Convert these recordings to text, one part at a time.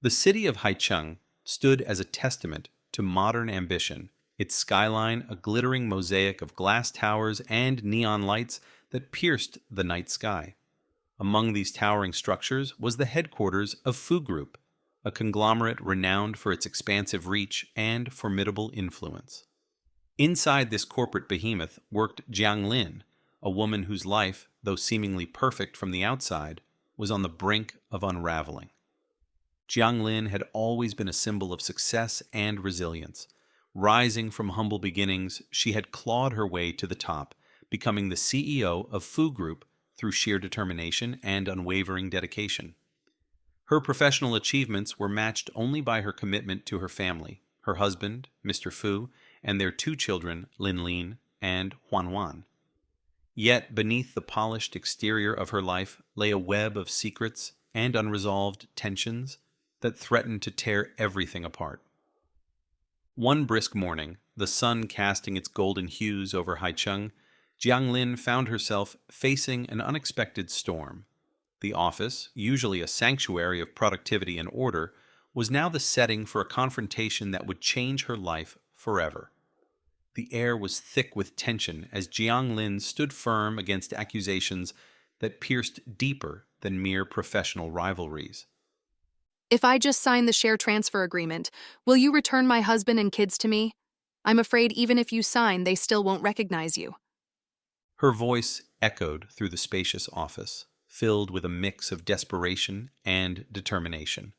The city of Haicheng stood as a testament to modern ambition, its skyline a glittering mosaic of glass towers and neon lights that pierced the night sky. Among these towering structures was the headquarters of Fu Group, a conglomerate renowned for its expansive reach and formidable influence. Inside this corporate behemoth worked Jiang Lin, a woman whose life, though seemingly perfect from the outside, was on the brink of unraveling. Jiang Lin had always been a symbol of success and resilience. Rising from humble beginnings, she had clawed her way to the top, becoming the CEO of Fu Group through sheer determination and unwavering dedication. Her professional achievements were matched only by her commitment to her family, her husband, Mr. Fu, and their two children, Lin Lin and Huan Huan. Yet beneath the polished exterior of her life lay a web of secrets and unresolved tensions that threatened to tear everything apart. One brisk morning, the sun casting its golden hues over Haicheng, Jiang Lin found herself facing an unexpected storm. The office, usually a sanctuary of productivity and order, was now the setting for a confrontation that would change her life forever. The air was thick with tension as Jiang Lin stood firm against accusations that pierced deeper than mere professional rivalries. If I just sign the share transfer agreement, will you return my husband and kids to me? I'm afraid even if you sign, they still won't recognize you. Her voice echoed through the spacious office, filled with a mix of desperation and determination.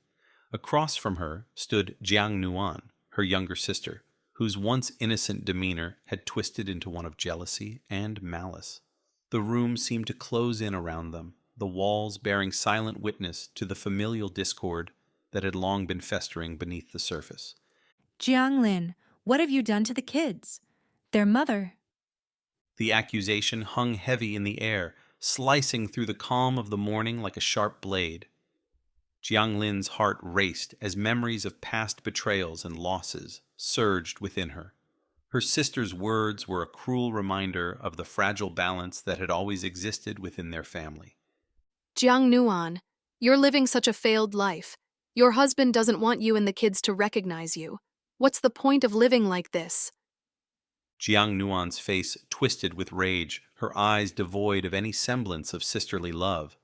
Across from her stood Jiang Nuan, her younger sister, whose once innocent demeanor had twisted into one of jealousy and malice. The room seemed to close in around them, the walls bearing silent witness to the familial discord that had long been festering beneath the surface. Jiang Lin, what have you done to the kids? Their mother. The accusation hung heavy in the air, slicing through the calm of the morning like a sharp blade. Jiang Lin's heart raced as memories of past betrayals and losses surged within her. Her sister's words were a cruel reminder of the fragile balance that had always existed within their family. Jiang Nuan, you're living such a failed life. Your husband doesn't want you and the kids to recognize you. What's the point of living like this? Jiang Nuan's face twisted with rage, her eyes devoid of any semblance of sisterly love.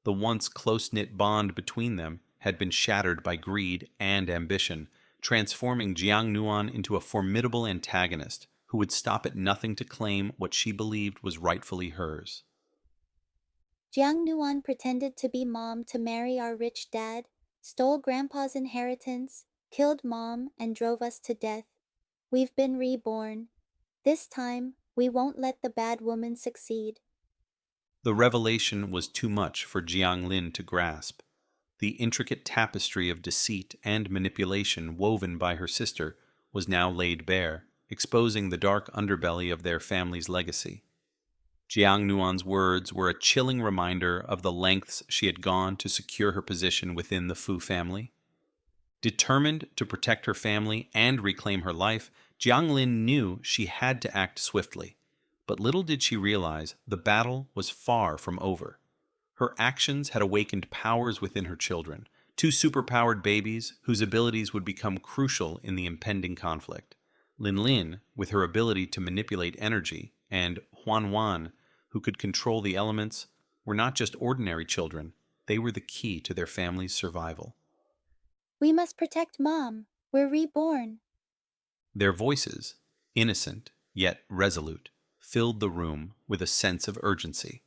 The once close-knit bond between them had been shattered by greed and ambition, transforming Jiang Nuan into a formidable antagonist who would stop at nothing to claim what she believed was rightfully hers. Jiang Nuan pretended to be mom to marry our rich dad, stole grandpa's inheritance, killed mom, and drove us to death. We've been reborn. This time, we won't let the bad woman succeed. The revelation was too much for Jiang Lin to grasp. The intricate tapestry of deceit and manipulation woven by her sister was now laid bare, exposing the dark underbelly of their family's legacy. Jiang Nuan's words were a chilling reminder of the lengths she had gone to secure her position within the Fu family. Determined to protect her family and reclaim her life, Jiang Lin knew she had to act swiftly. But little did she realize the battle was far from over. Her actions had awakened powers within her children, two superpowered babies whose abilities would become crucial in the impending conflict. Lin Lin, with her ability to manipulate energy, and Huan Huan, who could control the elements, were not just ordinary children, they were the key to their family's survival. We must protect Mom. We're reborn. Their voices, innocent yet resolute, filled the room with a sense of urgency.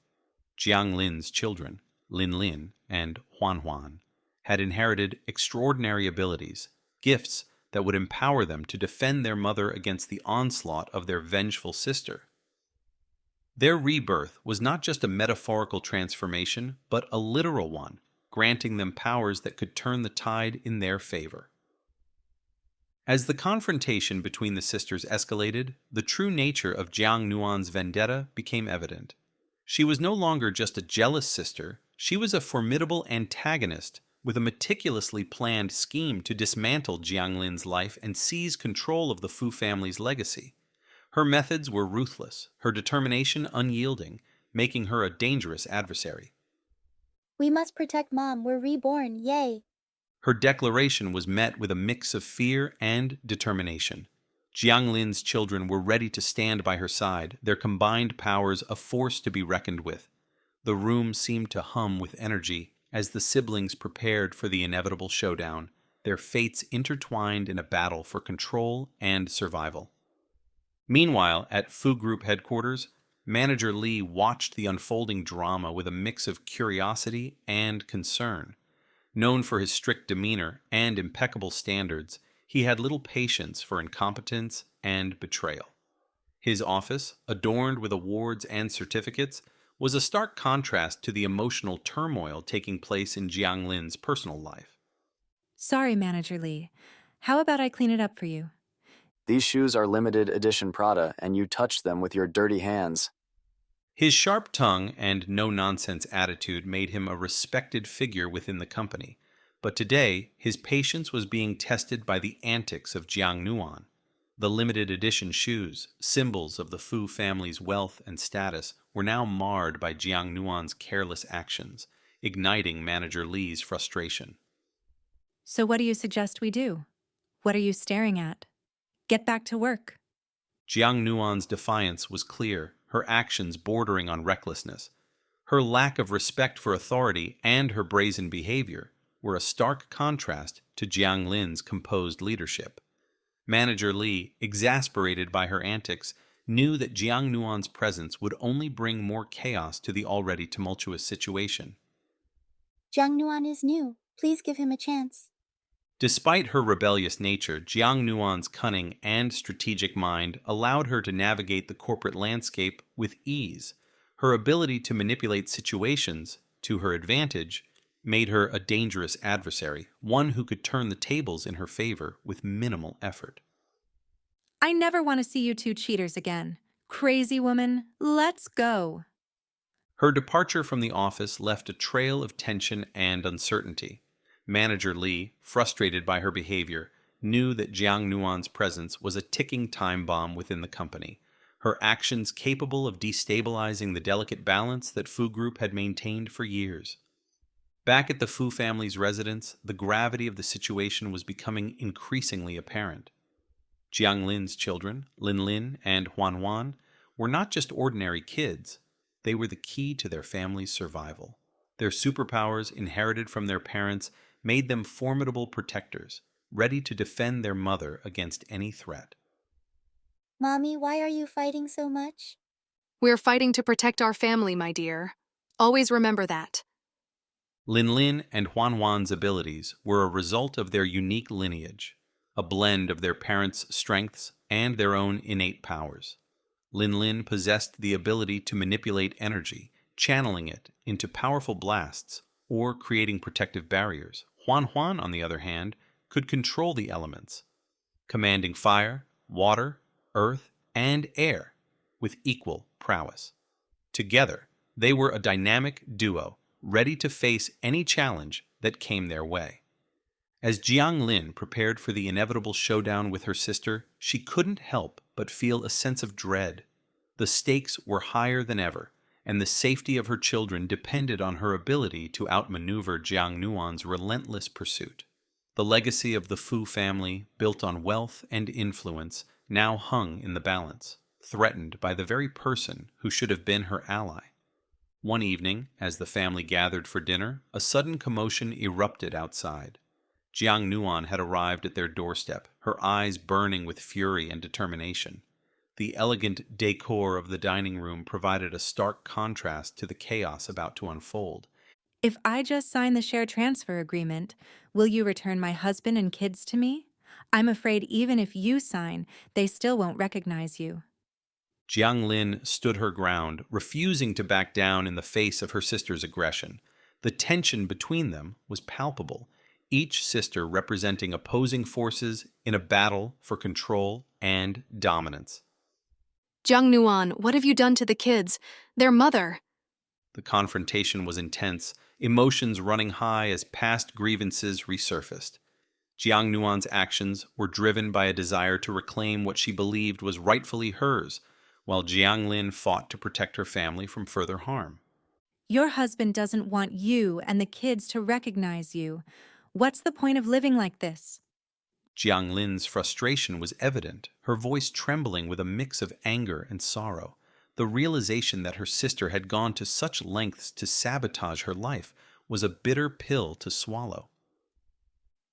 Jiang Lin's children, Lin Lin and Huan Huan, had inherited extraordinary abilities, gifts that would empower them to defend their mother against the onslaught of their vengeful sister. Their rebirth was not just a metaphorical transformation, but a literal one, granting them powers that could turn the tide in their favor. As the confrontation between the sisters escalated, the true nature of Jiang Nuan's vendetta became evident. She was no longer just a jealous sister, she was a formidable antagonist with a meticulously planned scheme to dismantle Jiang Lin's life and seize control of the Fu family's legacy. Her methods were ruthless, her determination unyielding, making her a dangerous adversary. We must protect Mom. We're reborn. Yay! Her declaration was met with a mix of fear and determination. Jiang Lin's children were ready to stand by her side, their combined powers a force to be reckoned with. The room seemed to hum with energy as the siblings prepared for the inevitable showdown, their fates intertwined in a battle for control and survival. Meanwhile, at Fu Group headquarters, Manager Li watched the unfolding drama with a mix of curiosity and concern. Known for his strict demeanor and impeccable standards, he had little patience for incompetence and betrayal. His office, adorned with awards and certificates, was a stark contrast to the emotional turmoil taking place in Jiang Lin's personal life. Sorry, Manager Lee. How about I clean it up for you? These shoes are limited edition Prada, and you touched them with your dirty hands. His sharp tongue and no-nonsense attitude made him a respected figure within the company, but today his patience was being tested by the antics of Jiang Nuan. The limited edition shoes, symbols of the Fu family's wealth and status, were now marred by Jiang Nuan's careless actions, igniting Manager Li's frustration. So what do you suggest we do? What are you staring at? Get back to work. Jiang Nuan's defiance was clear, her actions bordering on recklessness. Her lack of respect for authority and her brazen behavior were a stark contrast to Jiang Lin's composed leadership. Manager Li, exasperated by her antics, knew that Jiang Nuan's presence would only bring more chaos to the already tumultuous situation. Jiang Nuan is new. Please give him a chance. Despite her rebellious nature, Jiang Nuan's cunning and strategic mind allowed her to navigate the corporate landscape with ease. Her ability to manipulate situations to her advantage made her a dangerous adversary, one who could turn the tables in her favor with minimal effort. I never want to see you two cheaters again. Crazy woman, let's go. Her departure from the office left a trail of tension and uncertainty. Manager Li, frustrated by her behavior, knew that Jiang Nuan's presence was a ticking time bomb within the company, her actions capable of destabilizing the delicate balance that Fu Group had maintained for years. Back at the Fu family's residence, the gravity of the situation was becoming increasingly apparent. Jiang Lin's children, Lin Lin and Huan Huan, were not just ordinary kids. They were the key to their family's survival. Their superpowers, inherited from their parents, made them formidable protectors, ready to defend their mother against any threat. Mommy, why are you fighting so much? We're fighting to protect our family, my dear. Always remember that. Lin Lin and Huan Huan's abilities were a result of their unique lineage, a blend of their parents' strengths and their own innate powers. Lin Lin possessed the ability to manipulate energy, channeling it into powerful blasts or creating protective barriers. Huan Huan, on the other hand, could control the elements, commanding fire, water, earth, and air with equal prowess. Together, they were a dynamic duo, ready to face any challenge that came their way. As Jiang Lin prepared for the inevitable showdown with her sister, she couldn't help but feel a sense of dread. The stakes were higher than ever, and the safety of her children depended on her ability to outmaneuver Jiang Nuan's relentless pursuit. The legacy of the Fu family, built on wealth and influence, now hung in the balance, threatened by the very person who should have been her ally. One evening, as the family gathered for dinner, a sudden commotion erupted outside. Jiang Nuan had arrived at their doorstep, her eyes burning with fury and determination. The elegant decor of the dining room provided a stark contrast to the chaos about to unfold. If I just sign the share transfer agreement, will you return my husband and kids to me? I'm afraid even if you sign, they still won't recognize you. Jiang Lin stood her ground, refusing to back down in the face of her sister's aggression. The tension between them was palpable, each sister representing opposing forces in a battle for control and dominance. Jiang Nuan, what have you done to the kids? Their mother. The confrontation was intense, emotions running high as past grievances resurfaced. Jiang Nuan's actions were driven by a desire to reclaim what she believed was rightfully hers, while Jiang Lin fought to protect her family from further harm. Your husband doesn't want you and the kids to recognize you. What's the point of living like this? Jiang Lin's frustration was evident, her voice trembling with a mix of anger and sorrow. The realization that her sister had gone to such lengths to sabotage her life was a bitter pill to swallow.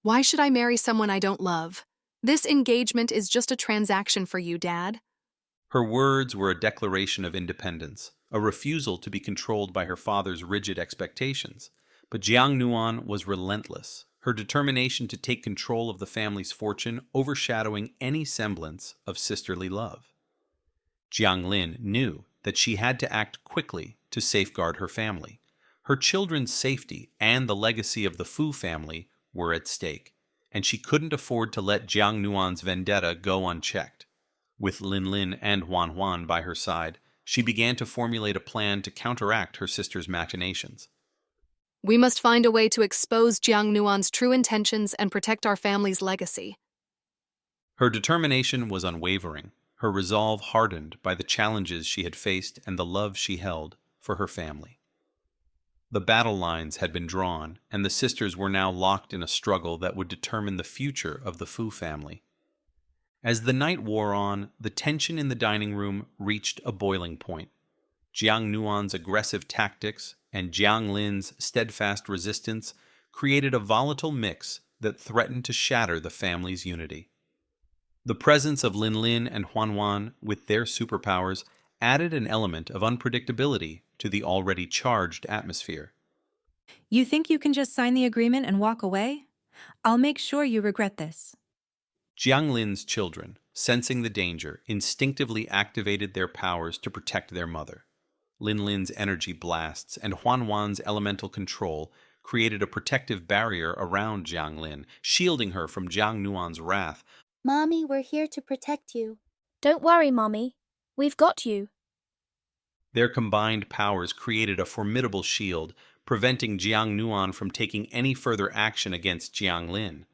Why should I marry someone I don't love? This engagement is just a transaction for you, Dad. Her words were a declaration of independence, a refusal to be controlled by her father's rigid expectations. But Jiang Nuan was relentless, her determination to take control of the family's fortune overshadowing any semblance of sisterly love. Jiang Lin knew that she had to act quickly to safeguard her family. Her children's safety and the legacy of the Fu family were at stake, and she couldn't afford to let Jiang Nuan's vendetta go unchecked. With Lin Lin and Huan Huan by her side, she began to formulate a plan to counteract her sister's machinations. We must find a way to expose Jiang Nuan's true intentions and protect our family's legacy. Her determination was unwavering, her resolve hardened by the challenges she had faced and the love she held for her family. The battle lines had been drawn, and the sisters were now locked in a struggle that would determine the future of the Fu family. As the night wore on, the tension in the dining room reached a boiling point. Jiang Nuan's aggressive tactics and Jiang Lin's steadfast resistance created a volatile mix that threatened to shatter the family's unity. The presence of Lin Lin and Huan Huan, with their superpowers, added an element of unpredictability to the already charged atmosphere. You think you can just sign the agreement and walk away? I'll make sure you regret this. Jiang Lin's children, sensing the danger, instinctively activated their powers to protect their mother. Lin Lin's energy blasts and Huan Huan's elemental control created a protective barrier around Jiang Lin, shielding her from Jiang Nuan's wrath. Mommy, we're here to protect you. Don't worry, Mommy. We've got you. Their combined powers created a formidable shield, preventing Jiang Nuan from taking any further action against Jiang Lin.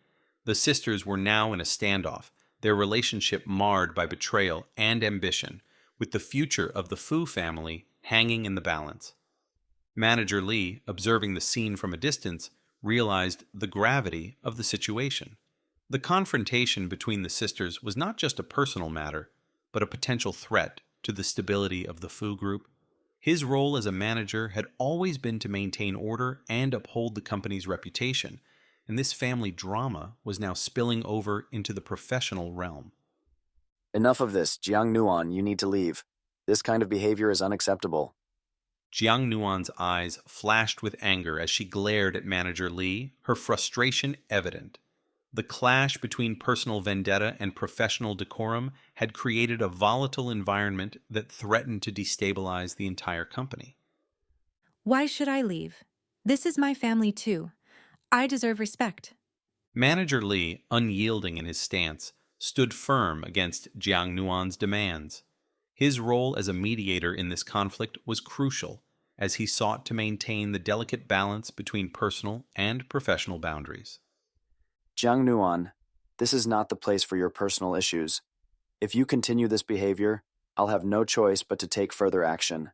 The sisters were now in a standoff, their relationship marred by betrayal and ambition, with the future of the Fu family hanging in the balance. Manager Li, observing the scene from a distance, realized the gravity of the situation. The confrontation between the sisters was not just a personal matter, but a potential threat to the stability of the Fu group. His role as a manager had always been to maintain order and uphold the company's reputation, and this family drama was now spilling over into the professional realm. Enough of this, Jiang Nuan, you need to leave. This kind of behavior is unacceptable. Jiang Nuan's eyes flashed with anger as she glared at Manager Li, her frustration evident. The clash between personal vendetta and professional decorum had created a volatile environment that threatened to destabilize the entire company. Why should I leave? This is my family too. I deserve respect. Manager Li, unyielding in his stance, stood firm against Jiang Nuan's demands. His role as a mediator in this conflict was crucial, as he sought to maintain the delicate balance between personal and professional boundaries. Jiang Nuan, this is not the place for your personal issues. If you continue this behavior, I'll have no choice but to take further action.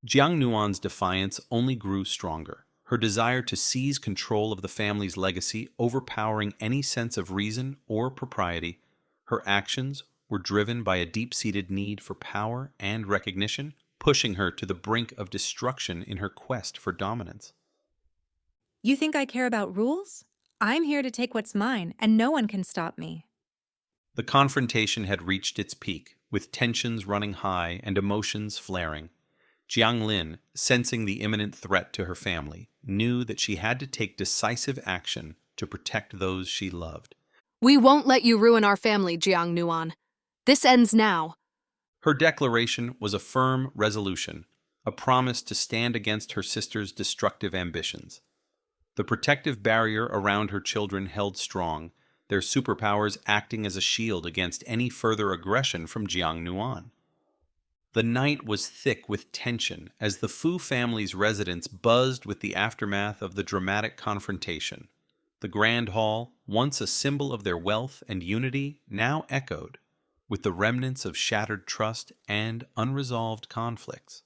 Jiang Nuan's defiance only grew stronger, her desire to seize control of the family's legacy overpowering any sense of reason or propriety. Her actions were driven by a deep-seated need for power and recognition, pushing her to the brink of destruction in her quest for dominance. You think I care about rules? I'm here to take what's mine, and no one can stop me. The confrontation had reached its peak, with tensions running high and emotions flaring. Jiang Lin, sensing the imminent threat to her family, knew that she had to take decisive action to protect those she loved. We won't let you ruin our family, Jiang Nuan. This ends now. Her declaration was a firm resolution, a promise to stand against her sister's destructive ambitions. The protective barrier around her children held strong, their superpowers acting as a shield against any further aggression from Jiang Nuan. The night was thick with tension as the Fu family's residence buzzed with the aftermath of the dramatic confrontation. The Grand Hall, once a symbol of their wealth and unity, now echoed with the remnants of shattered trust and unresolved conflicts.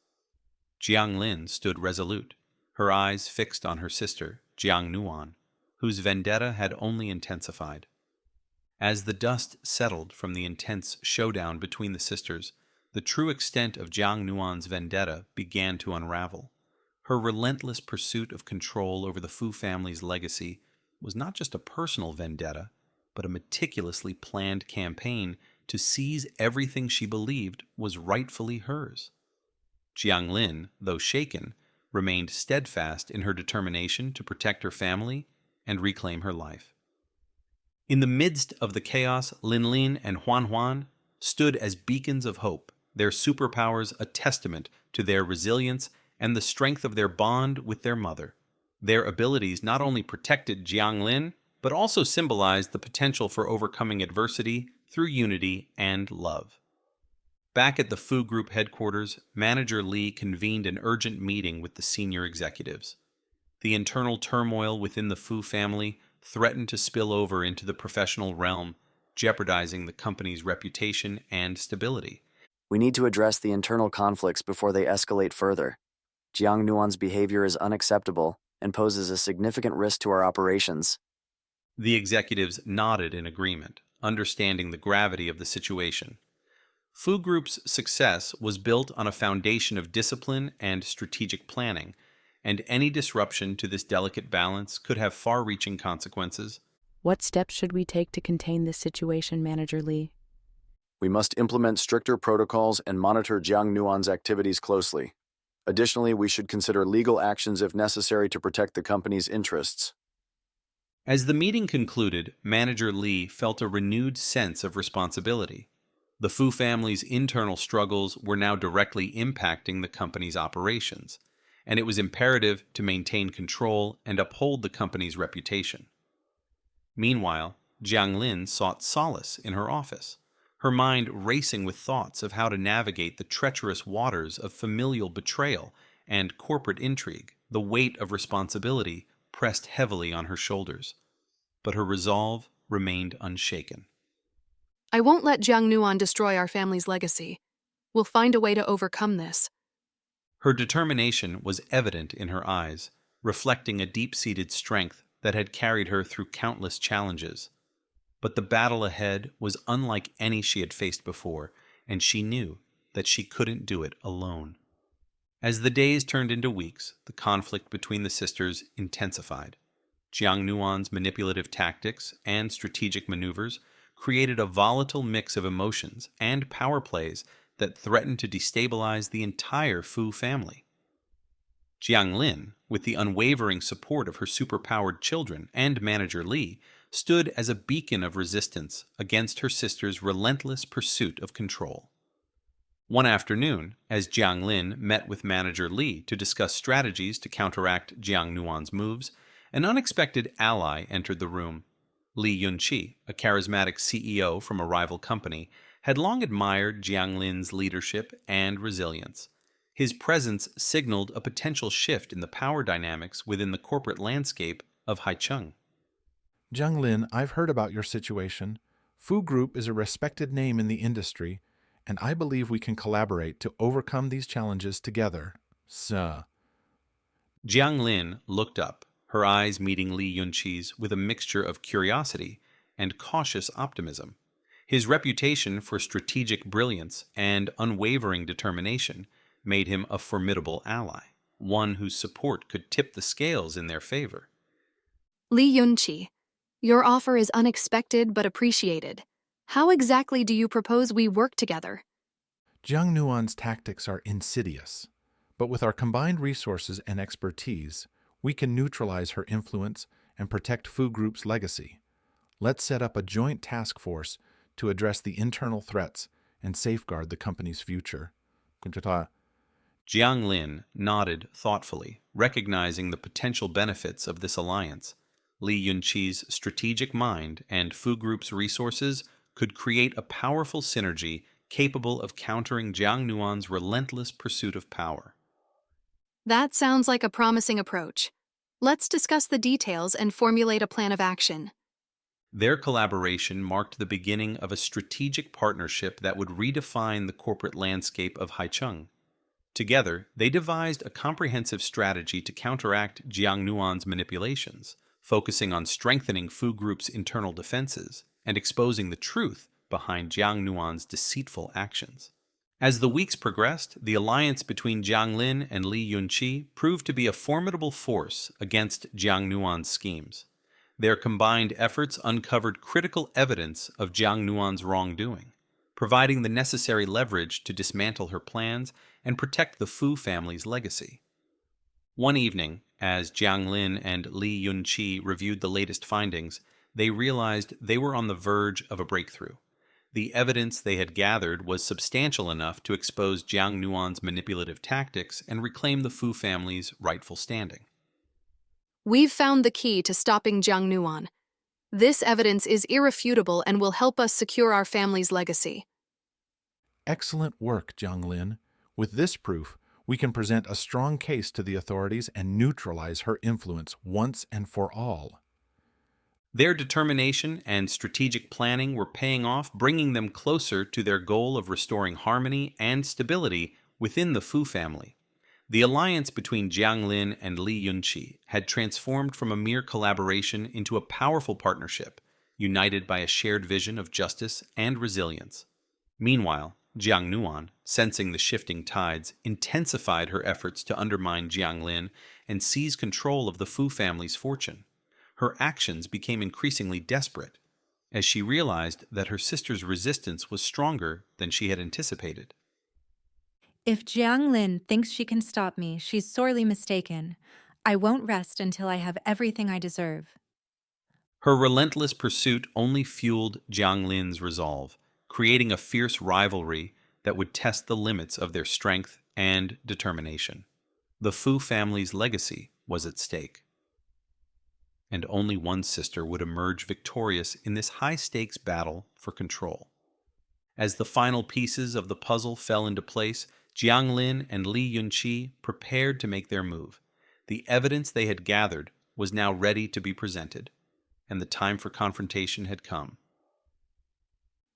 Jiang Lin stood resolute, her eyes fixed on her sister, Jiang Nuan, whose vendetta had only intensified. As the dust settled from the intense showdown between the sisters, the true extent of Jiang Nuan's vendetta began to unravel. Her relentless pursuit of control over the Fu family's legacy was not just a personal vendetta, but a meticulously planned campaign to seize everything she believed was rightfully hers. Jiang Lin, though shaken, remained steadfast in her determination to protect her family and reclaim her life. In the midst of the chaos, Lin Lin and Huan Huan stood as beacons of hope, their superpowers a testament to their resilience and the strength of their bond with their mother. Their abilities not only protected Jiang Lin, but also symbolized the potential for overcoming adversity through unity and love. Back at the Fu Group headquarters, Manager Li convened an urgent meeting with the senior executives. The internal turmoil within the Fu family threatened to spill over into the professional realm, jeopardizing the company's reputation and stability. We need to address the internal conflicts before they escalate further. Jiang Nuan's behavior is unacceptable and poses a significant risk to our operations. The executives nodded in agreement, understanding the gravity of the situation. Fu Group's success was built on a foundation of discipline and strategic planning, and any disruption to this delicate balance could have far-reaching consequences. What steps should we take to contain this situation, Manager Li? We must implement stricter protocols and monitor Jiang Nuan's activities closely. Additionally, we should consider legal actions if necessary to protect the company's interests. As the meeting concluded, Manager Li felt a renewed sense of responsibility. The Fu family's internal struggles were now directly impacting the company's operations, and it was imperative to maintain control and uphold the company's reputation. Meanwhile, Jiang Lin sought solace in her office, her mind racing with thoughts of how to navigate the treacherous waters of familial betrayal and corporate intrigue. The weight of responsibility pressed heavily on her shoulders, but her resolve remained unshaken. I won't let Jiang Nuan destroy our family's legacy. We'll find a way to overcome this. Her determination was evident in her eyes, reflecting a deep-seated strength that had carried her through countless challenges. But the battle ahead was unlike any she had faced before, and she knew that she couldn't do it alone. As the days turned into weeks, the conflict between the sisters intensified. Jiang Nuan's manipulative tactics and strategic maneuvers created a volatile mix of emotions and power plays that threatened to destabilize the entire Fu family. Jiang Lin, with the unwavering support of her superpowered children and Manager Li, stood as a beacon of resistance against her sister's relentless pursuit of control. One afternoon, as Jiang Lin met with Manager Li to discuss strategies to counteract Jiang Nuan's moves, an unexpected ally entered the room. Li Yunqi, a charismatic CEO from a rival company, had long admired Jiang Lin's leadership and resilience. His presence signaled a potential shift in the power dynamics within the corporate landscape of Haicheng. Jiang Lin, I've heard about your situation. Fu Group is a respected name in the industry, and I believe we can collaborate to overcome these challenges together. Sir. Jiang Lin looked up, her eyes meeting Li Yunqi's with a mixture of curiosity and cautious optimism. His reputation for strategic brilliance and unwavering determination made him a formidable ally, one whose support could tip the scales in their favor. Li Yunqi, your offer is unexpected but appreciated. How exactly do you propose we work together? Jiang Nuan's tactics are insidious, but with our combined resources and expertise, we can neutralize her influence and protect Fu Group's legacy. Let's set up a joint task force to address the internal threats and safeguard the company's future. Jiang Lin nodded thoughtfully, recognizing the potential benefits of this alliance. Li Yunqi's strategic mind and Fu Group's resources could create a powerful synergy capable of countering Jiang Nuan's relentless pursuit of power. That sounds like a promising approach. Let's discuss the details and formulate a plan of action. Their collaboration marked the beginning of a strategic partnership that would redefine the corporate landscape of Haicheng. Together, they devised a comprehensive strategy to counteract Jiang Nuan's manipulations, focusing on strengthening Fu Group's internal defenses and exposing the truth behind Jiang Nuan's deceitful actions. As the weeks progressed, the alliance between Jiang Lin and Li Yunqi proved to be a formidable force against Jiang Nuan's schemes. Their combined efforts uncovered critical evidence of Jiang Nuan's wrongdoing, providing the necessary leverage to dismantle her plans and protect the Fu family's legacy. One evening, as Jiang Lin and Li Yunqi reviewed the latest findings, they realized they were on the verge of a breakthrough. The evidence they had gathered was substantial enough to expose Jiang Nuan's manipulative tactics and reclaim the Fu family's rightful standing. We've found the key to stopping Jiang Nuan. This evidence is irrefutable and will help us secure our family's legacy. Excellent work, Jiang Lin. With this proof, we can present a strong case to the authorities and neutralize her influence once and for all. Their determination and strategic planning were paying off, bringing them closer to their goal of restoring harmony and stability within the Fu family. The alliance between Jiang Lin and Li Yunqi had transformed from a mere collaboration into a powerful partnership, united by a shared vision of justice and resilience. Meanwhile, Jiang Nuan, sensing the shifting tides, intensified her efforts to undermine Jiang Lin and seize control of the Fu family's fortune. Her actions became increasingly desperate, as she realized that her sister's resistance was stronger than she had anticipated. If Jiang Lin thinks she can stop me, she's sorely mistaken. I won't rest until I have everything I deserve. Her relentless pursuit only fueled Jiang Lin's resolve, creating a fierce rivalry that would test the limits of their strength and determination. The Fu family's legacy was at stake, and only one sister would emerge victorious in this high-stakes battle for control. As the final pieces of the puzzle fell into place, Jiang Lin and Li Yunqi prepared to make their move. The evidence they had gathered was now ready to be presented, and the time for confrontation had come.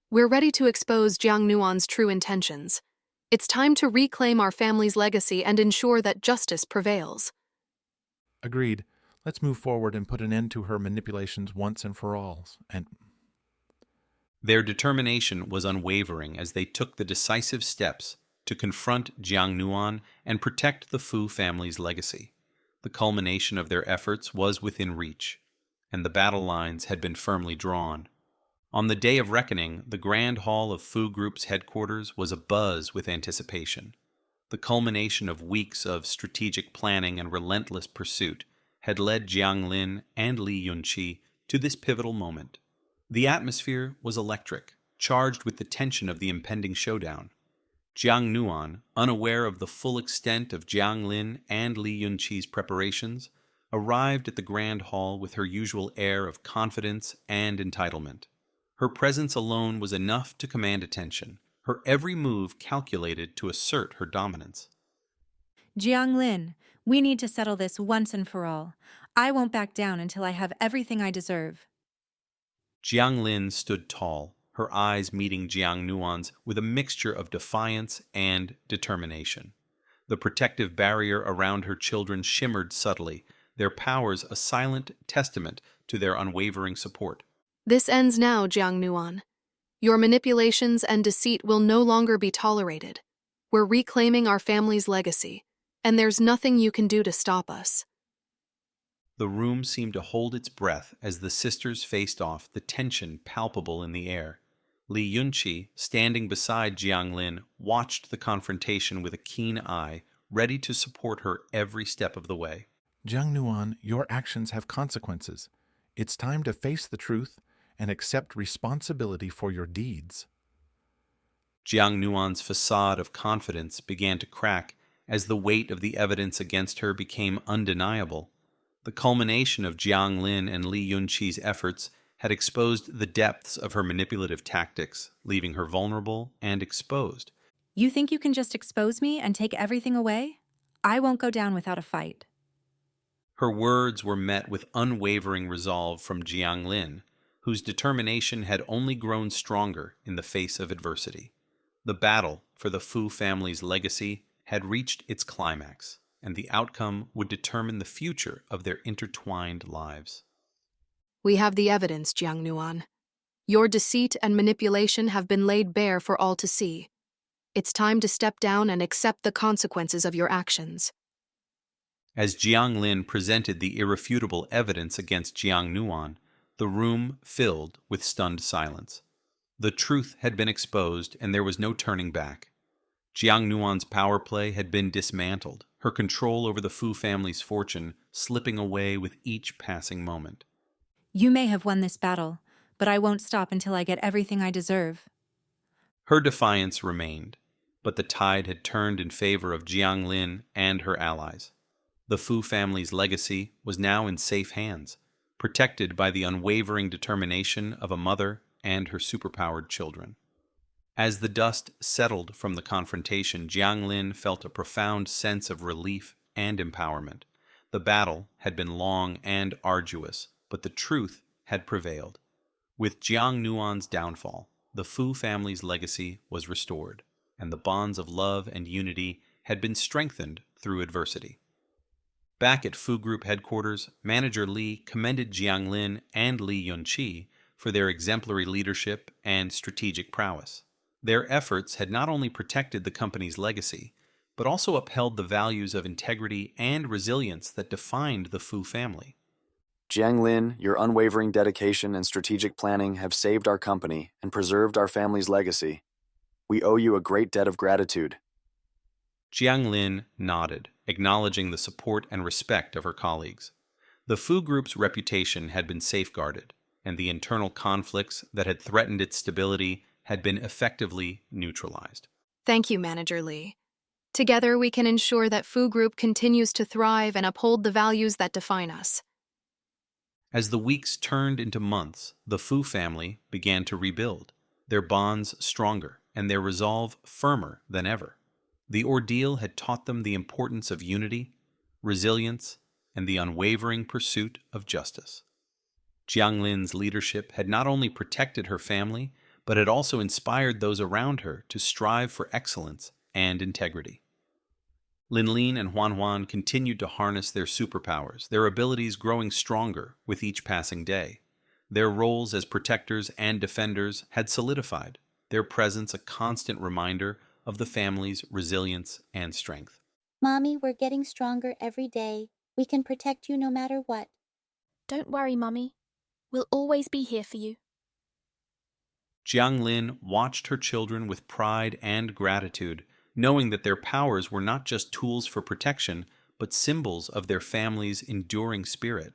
We're ready to expose Jiang Nuan's true intentions. It's time to reclaim our family's legacy and ensure that justice prevails. Agreed. Let's move forward and put an end to her manipulations once and for all. Their determination was unwavering as they took the decisive steps to confront Jiang Nuan and protect the Fu family's legacy. The culmination of their efforts was within reach, and the battle lines had been firmly drawn. On the day of reckoning, the Grand Hall of Fu Group's headquarters was abuzz with anticipation. The culmination of weeks of strategic planning and relentless pursuit had led Jiang Lin and Li Yunqi to this pivotal moment. The atmosphere was electric, charged with the tension of the impending showdown. Jiang Nuan, unaware of the full extent of Jiang Lin and Li Yunqi's preparations, arrived at the Grand Hall with her usual air of confidence and entitlement. Her presence alone was enough to command attention, her every move calculated to assert her dominance. Jiang Lin, we need to settle this once and for all. I won't back down until I have everything I deserve. Jiang Lin stood tall, her eyes meeting Jiang Nuan's with a mixture of defiance and determination. The protective barrier around her children shimmered subtly, their powers a silent testament to their unwavering support. This ends now, Jiang Nuan. Your manipulations and deceit will no longer be tolerated. We're reclaiming our family's legacy, and there's nothing you can do to stop us. The room seemed to hold its breath as the sisters faced off, the tension palpable in the air. Li Yunqi, standing beside Jiang Lin, watched the confrontation with a keen eye, ready to support her every step of the way. Jiang Nuan, your actions have consequences. It's time to face the truth and accept responsibility for your deeds. Jiang Nuan's facade of confidence began to crack as the weight of the evidence against her became undeniable. The culmination of Jiang Lin and Li Yunqi's efforts had exposed the depths of her manipulative tactics, leaving her vulnerable and exposed. You think you can just expose me and take everything away? I won't go down without a fight. Her words were met with unwavering resolve from Jiang Lin, whose determination had only grown stronger in the face of adversity. The battle for the Fu family's legacy had reached its climax, and the outcome would determine the future of their intertwined lives. We have the evidence, Jiang Nuan. Your deceit and manipulation have been laid bare for all to see. It's time to step down and accept the consequences of your actions. As Jiang Lin presented the irrefutable evidence against Jiang Nuan, the room filled with stunned silence. The truth had been exposed, and there was no turning back. Jiang Nuan's power play had been dismantled, her control over the Fu family's fortune slipping away with each passing moment. You may have won this battle, but I won't stop until I get everything I deserve. Her defiance remained, but the tide had turned in favor of Jiang Lin and her allies. The Fu family's legacy was now in safe hands, protected by the unwavering determination of a mother and her superpowered children. As the dust settled from the confrontation, Jiang Lin felt a profound sense of relief and empowerment. The battle had been long and arduous, but the truth had prevailed. With Jiang Nuan's downfall, the Fu family's legacy was restored, and the bonds of love and unity had been strengthened through adversity. Back at Fu Group headquarters, Manager Li commended Jiang Lin and Li Yunqi for their exemplary leadership and strategic prowess. Their efforts had not only protected the company's legacy, but also upheld the values of integrity and resilience that defined the Fu family. Jiang Lin, your unwavering dedication and strategic planning have saved our company and preserved our family's legacy. We owe you a great debt of gratitude. Jiang Lin nodded, acknowledging the support and respect of her colleagues. The Fu Group's reputation had been safeguarded, and the internal conflicts that had threatened its stability had been effectively neutralized. Thank you, Manager Li. Together, we can ensure that Fu Group continues to thrive and uphold the values that define us. As the weeks turned into months, the Fu family began to rebuild, their bonds stronger and their resolve firmer than ever. The ordeal had taught them the importance of unity, resilience, and the unwavering pursuit of justice. Jiang Lin's leadership had not only protected her family, but had also inspired those around her to strive for excellence and integrity. Lin Lin and Huan Huan continued to harness their superpowers, their abilities growing stronger with each passing day. Their roles as protectors and defenders had solidified, their presence a constant reminder of the family's resilience and strength. Mommy, we're getting stronger every day. We can protect you no matter what. Don't worry, Mummy. We'll always be here for you. Jiang Lin watched her children with pride and gratitude, knowing that their powers were not just tools for protection, but symbols of their family's enduring spirit.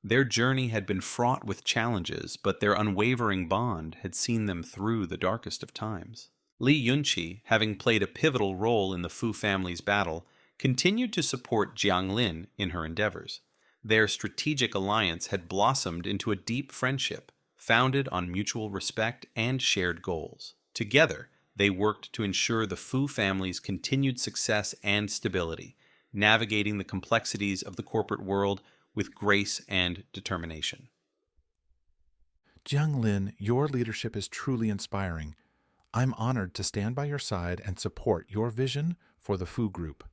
Their journey had been fraught with challenges, but their unwavering bond had seen them through the darkest of times. Li Yunqi, having played a pivotal role in the Fu family's battle, continued to support Jiang Lin in her endeavors. Their strategic alliance had blossomed into a deep friendship, founded on mutual respect and shared goals. Together, they worked to ensure the Fu family's continued success and stability, navigating the complexities of the corporate world with grace and determination. Jiang Lin, your leadership is truly inspiring. I'm honored to stand by your side and support your vision for the Fu Group.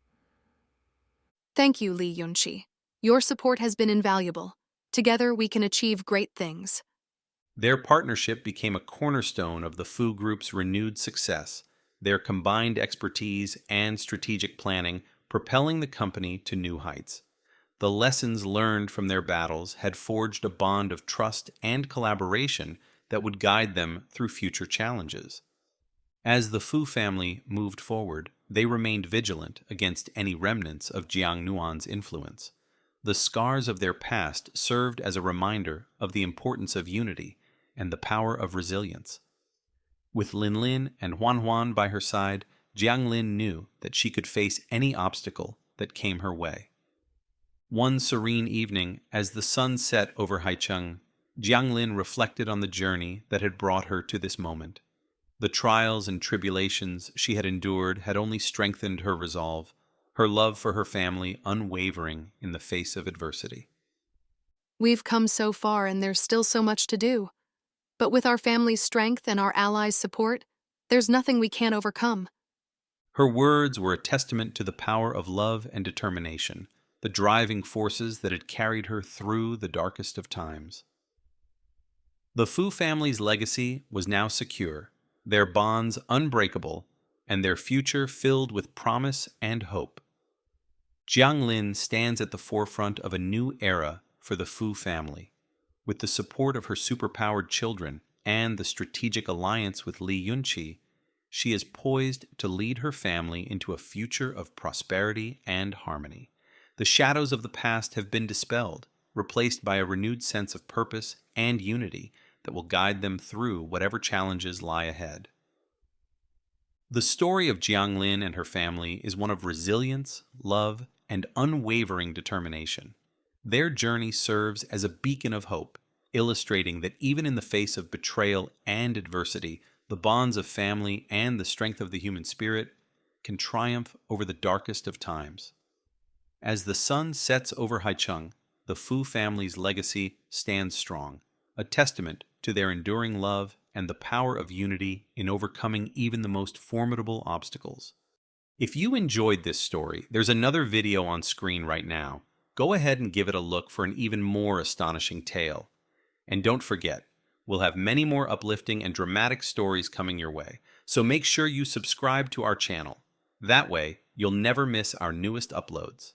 Thank you, Li Yunqi. Your support has been invaluable. Together, we can achieve great things. Their partnership became a cornerstone of the Fu Group's renewed success, their combined expertise and strategic planning propelling the company to new heights. The lessons learned from their battles had forged a bond of trust and collaboration that would guide them through future challenges. As the Fu family moved forward, they remained vigilant against any remnants of Jiang Nuan's influence. The scars of their past served as a reminder of the importance of unity and the power of resilience. With Lin Lin and Huan Huan by her side, Jiang Lin knew that she could face any obstacle that came her way. One serene evening, as the sun set over Haicheng, Jiang Lin reflected on the journey that had brought her to this moment. The trials and tribulations she had endured had only strengthened her resolve, her love for her family unwavering in the face of adversity. We've come so far and there's still so much to do. But with our family's strength and our allies' support, there's nothing we can't overcome. Her words were a testament to the power of love and determination, the driving forces that had carried her through the darkest of times. The Fu family's legacy was now secure, their bonds unbreakable, and their future filled with promise and hope. Jiang Lin stands at the forefront of a new era for the Fu family. With the support of her superpowered children and the strategic alliance with Li Yunqi, she is poised to lead her family into a future of prosperity and harmony. The shadows of the past have been dispelled, replaced by a renewed sense of purpose and unity that will guide them through whatever challenges lie ahead. The story of Jiang Lin and her family is one of resilience, love, and unwavering determination. Their journey serves as a beacon of hope, illustrating that even in the face of betrayal and adversity, the bonds of family and the strength of the human spirit can triumph over the darkest of times. As the sun sets over Haicheng, the Fu family's legacy stands strong, a testament to their enduring love and the power of unity in overcoming even the most formidable obstacles. If you enjoyed this story, there's another video on screen right now. Go ahead and give it a look for an even more astonishing tale. And don't forget, we'll have many more uplifting and dramatic stories coming your way, so make sure you subscribe to our channel. That way, you'll never miss our newest uploads.